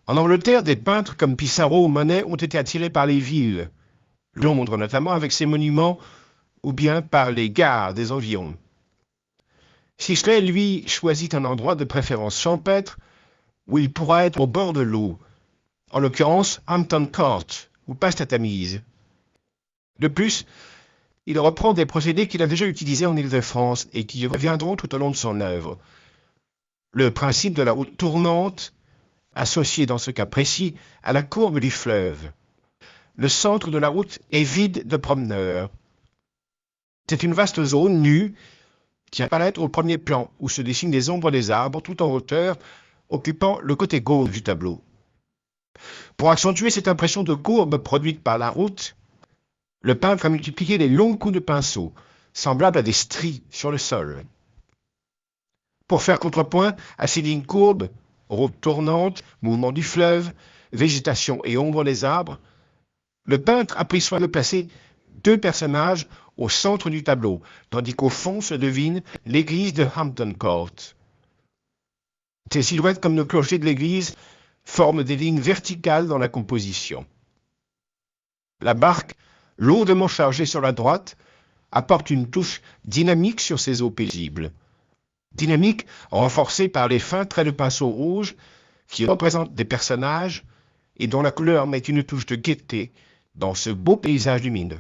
En Angleterre, des peintres comme Pissarro ou Monet ont été attirés par les villes, Londres notamment avec ses monuments, ou bien par les gares des environs. Sisley, lui, choisit un endroit de préférence champêtre où il pourra être au bord de l'eau, en l'occurrence Hampton Court, ou passe à Tamise. De plus, il reprend des procédés qu'il a déjà utilisés en Île-de-France et qui reviendront tout au long de son œuvre. Le principe de la route tournante, associé dans ce cas précis à la courbe du fleuve. Le centre de la route est vide de promeneurs. C'est une vaste zone nue qui apparaît au premier plan, où se dessinent les ombres des arbres tout en hauteur, occupant le côté gauche du tableau. Pour accentuer cette impression de courbe produite par la route, le peintre a multiplié les longs coups de pinceau, semblables à des stries sur le sol. Pour faire contrepoint à ces lignes courbes, route tournante, mouvement du fleuve, végétation et ombre des arbres, le peintre a pris soin de placer deux personnages au centre du tableau, tandis qu'au fond se devine l'église de Hampton Court. Ces silhouettes, comme le clocher de l'église, forment des lignes verticales dans la composition. La barque, lourdement chargée sur la droite, apporte une touche dynamique sur ces eaux paisibles. Dynamique renforcée par les fins traits de pinceau rouge qui représentent des personnages et dont la couleur met une touche de gaieté dans ce beau paysage lumineux.